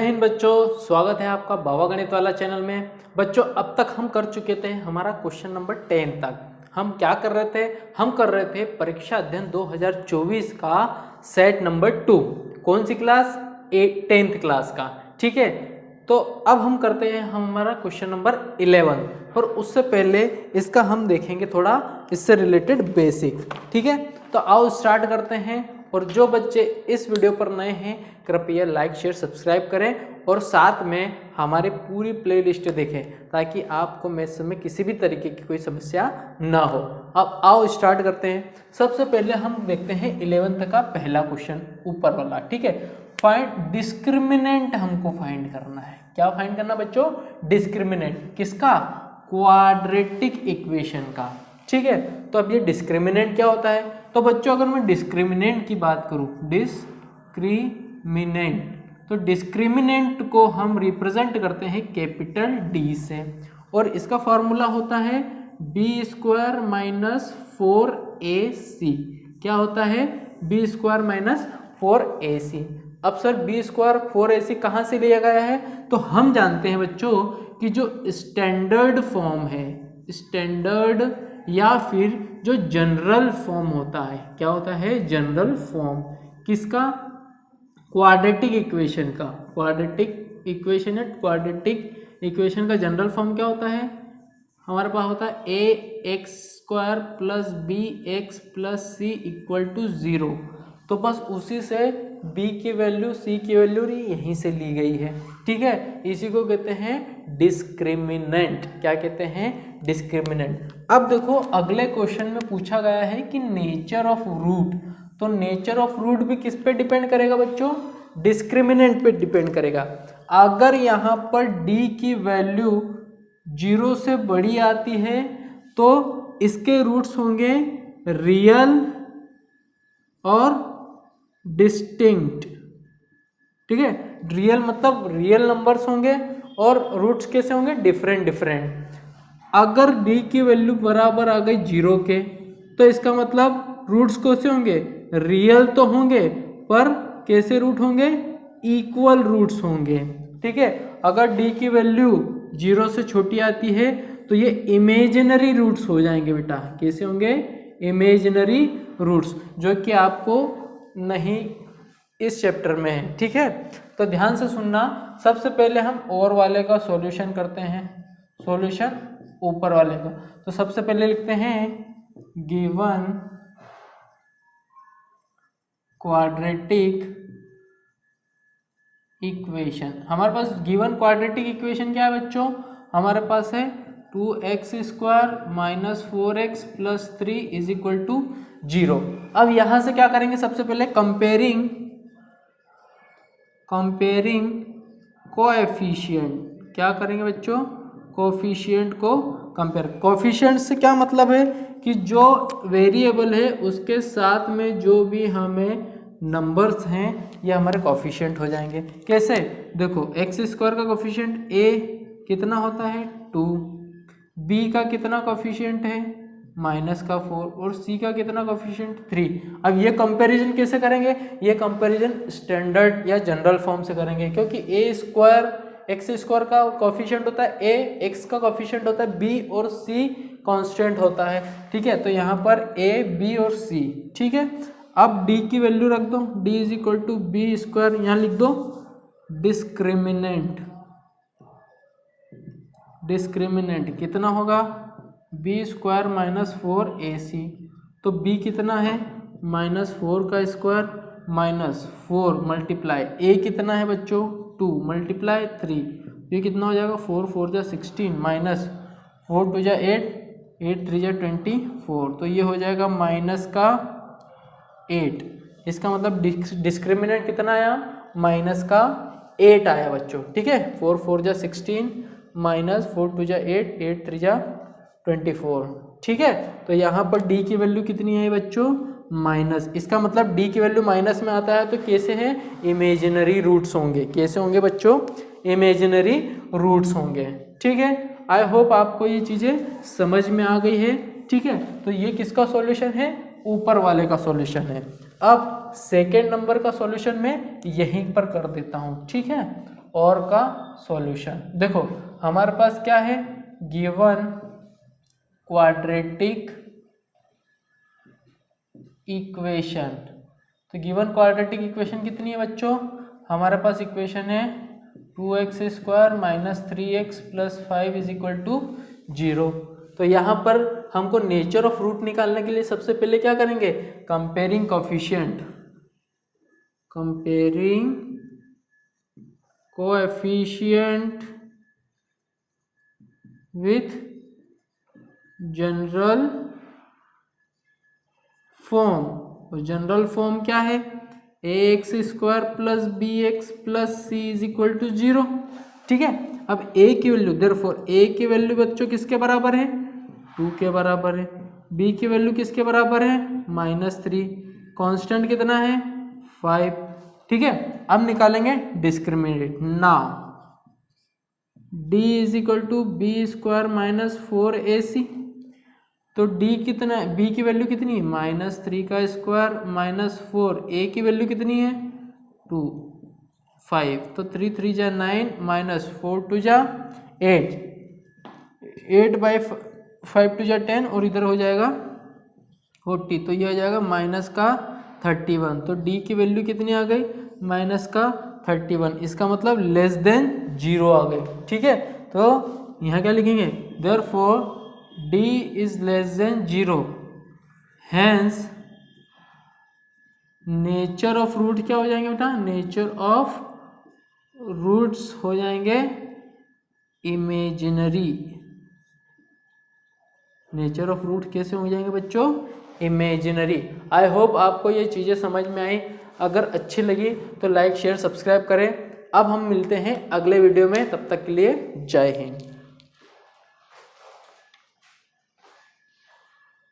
जय हिंद बच्चों, स्वागत है आपका बाबा गणित वाला चैनल में। बच्चों अब तक हम कर चुके थे हमारा क्वेश्चन नंबर 10 तक। हम क्या कर रहे थे? हम कर रहे थे परीक्षा अध्ययन 2024 का सेट नंबर 2। कौन सी क्लास? 10th क्लास का। ठीक है, तो अब हम करते हैं हमारा क्वेश्चन नंबर 11। पर उससे पहले इसका हम देखेंगे थोड़ा इससे रिलेटेड बेसिक। ठीक है, तो आओ स्टार्ट करते हैं। और जो बच्चे इस वीडियो पर नए हैं कृपया लाइक शेयर सब्सक्राइब करें और साथ में हमारी पूरी प्लेलिस्ट देखें ताकि आपको मैथ्स में किसी भी तरीके की कोई समस्या ना हो। अब आओ स्टार्ट करते हैं। सबसे पहले हम देखते हैं 11th का पहला क्वेश्चन ऊपर वाला। ठीक है, फाइंड डिस्क्रिमिनेंट हमको फाइंड करना है। क्या फाइंड करना बच्चों? डिस्क्रिमिनेंट। किसका? क्वाड्रेटिक इक्वेशन का। ठीक है, तो अब ये डिस्क्रिमिनेंट क्या होता है? तो बच्चों अगर मैं डिस्क्रिमिनेंट की बात करूं, डिस्क्रिमिनेंट, तो डिस्क्रिमिनेंट को हम रिप्रेजेंट करते हैं कैपिटल डी से और इसका फॉर्मूला होता है बी स्क्वायर माइनस 4ac। क्या होता है? B square minus 4ac। अब सर बी स्क्वायर 4ac कहाँ से लिया गया है? तो हम जानते हैं बच्चों कि जो स्टैंडर्ड फॉर्म है, स्टैंडर्ड या फिर जो जनरल फॉर्म होता है, क्या होता है? जनरल फॉर्म किसका? क्वाड्रेटिक इक्वेशन का। क्वाड्रेटिक इक्वेशन है, क्वाड्रेटिक इक्वेशन का जनरल फॉर्म क्या होता है? हमारे पास होता है A X square plus B X plus C equal to 0। तो बस उसी से b की वैल्यू c की वैल्यू यहीं से ली गई है। ठीक है, इसी को कहते हैं डिस्क्रिमिनेंट। क्या कहते हैं? डिस्क्रिमिनेंट। अब देखो अगले क्वेश्चन में पूछा गया है कि नेचर ऑफ रूट। तो नेचर ऑफ रूट भी किस पे डिपेंड करेगा बच्चों? डिस्क्रिमिनेंट पे डिपेंड करेगा। अगर यहाँ पर d की वैल्यू 0 से बड़ी आती है तो इसके रूट्स होंगे रियल और डिस्टिंक्ट। ठीक है, रियल मतलब रियल नंबर्स होंगे और रूट्स कैसे होंगे? Different different. अगर d की वैल्यू बराबर आ गई 0 के तो इसका मतलब रूट्स कैसे होंगे? रियल तो होंगे पर कैसे रूट होंगे? इक्वल रूट्स होंगे। ठीक है, अगर d की वैल्यू 0 से छोटी आती है तो ये इमेजिनरी रूट्स हो जाएंगे बेटा। कैसे होंगे? इमेजिनरी रूट्स, जो कि आपको नहीं इस चैप्टर में है। ठीक है, तो ध्यान से सुनना। सबसे पहले हम और वाले का सॉल्यूशन करते हैं, सॉल्यूशन ऊपर वाले का। तो सबसे पहले लिखते हैं गिवन क्वाड्रेटिक इक्वेशन। हमारे पास गिवन क्वाड्रेटिक इक्वेशन क्या है बच्चों? हमारे पास है 2x square minus 4x plus 3 is equal to 0। अब यहां से क्या करेंगे? सबसे पहले कंपेयरिंग कोएफिशिएंट। क्या करेंगे बच्चों? कोएफिशिएंट को कंपेयर। कोएफिशिएंट से क्या मतलब है कि जो वेरिएबल है उसके साथ में जो भी हमें नंबर्स हैं ये हमारे कोएफिशिएंट हो जाएंगे। कैसे? देखो एक्स स्क्वायर का कोएफिशिएंट a कितना होता है? 2, b का कितना कोएफिशिएंट है? माइनस का 4 और c का कितना कोएफिशिएंट? 3। अब ये कंपैरिजन कैसे करेंगे? ये कंपैरिजन स्टैंडर्ड या जनरल फॉर्म से करेंगे क्योंकि a स्क्वायर एक्स स्क्वायर का कोएफिशिएंट होता है a, x का कोएफिशिएंट होता है b और c कांस्टेंट होता है। ठीक है, तो यहाँ पर a, b और c। ठीक है, अब d की वैल्यू रख दो, d is equal to B square. यहाँ लिख दो डिस्क्रिमिनेंट। डिस्क्रिमिनेंट कितना होगा? B square minus 4ac। तो b कितना है? माइनस 4 का स्क्वायर माइनस 4 मल्टीप्लाई a कितना है बच्चों? 2 मल्टीप्लाई 3। ये कितना हो जाएगा? 4 4 जा 16 माइनस 4 2 जा 8 8 3 जा 24। तो ये हो जाएगा माइनस का 8। इसका मतलब डिस्क्रिमिनेंट कितना आया? माइनस का 8 आया बच्चों। ठीक है, 4 4 जा 16 माइनस 4 2 जा 8 8 3 जा 24। ठीक है, तो यहाँ पर d की वैल्यू कितनी है बच्चों? माइनस। इसका मतलब d की वैल्यू माइनस में आता है तो कैसे है? इमेजिनरी रूट्स होंगे। कैसे होंगे बच्चों? इमेजिनरी रूट्स होंगे। ठीक है, आई होप आपको ये चीज़ें समझ में आ गई है। ठीक है, तो ये किसका सॉल्यूशन है? ऊपर वाले का सॉल्यूशन है। अब सेकेंड नंबर का सॉल्यूशन मैं यहीं पर कर देता हूँ। ठीक है, और का सॉल्यूशन। देखो हमारे पास क्या है, गिवन क्वाड्रेटिक इक्वेशन। तो गिवन क्वाड्रेटिक इक्वेशन कितनी है बच्चों, हमारे पास इक्वेशन है 2x² minus 3x plus 5 is equal to 0। तो यहाँ पर हमको नेचर ऑफ रूट निकालने के लिए सबसे पहले क्या करेंगे, comparing coefficient, comparing coefficient with general form. और जनरल फॉर्म क्या है, ax² plus bx plus c is equal to 0। ठीक है, अब a की वैल्यू, देयरफॉर a की वैल्यू बच्चों किसके बराबर है, 2 के बराबर है। b की वैल्यू किसके बराबर है, -3। कांस्टेंट कितना है, 5। ठीक है, अब निकालेंगे discriminant. Now d is equal to b² minus 4ac। तो d कितना है, b की वैल्यू कितनी है, -3 का स्क्वायर माइनस 4, a की वैल्यू कितनी है 2, 5। तो 3 3 जा 9 माइनस 4 2 जा 8, 8 बाई 5 2 जा 10 और इधर हो जाएगा 40। तो ये हो जाएगा माइनस का 31। तो d की वैल्यू कितनी आ गई, माइनस का 31। इसका मतलब लेस देन 0 आ गई। ठीक है, तो यहाँ क्या लिखेंगे, therefore d is less than 0, hence nature of root क्या हो जाएंगे बेटा, नेचर ऑफ रूट्स हो जाएंगे इमेजिनरी। नेचर ऑफ रूट कैसे हो जाएंगे बच्चों, इमेजिनरी। आई होप आपको ये चीज़ें समझ में आई। अगर अच्छी लगी तो लाइक शेयर सब्सक्राइब करें। अब हम मिलते हैं अगले वीडियो में, तब तक के लिए जय हिंद।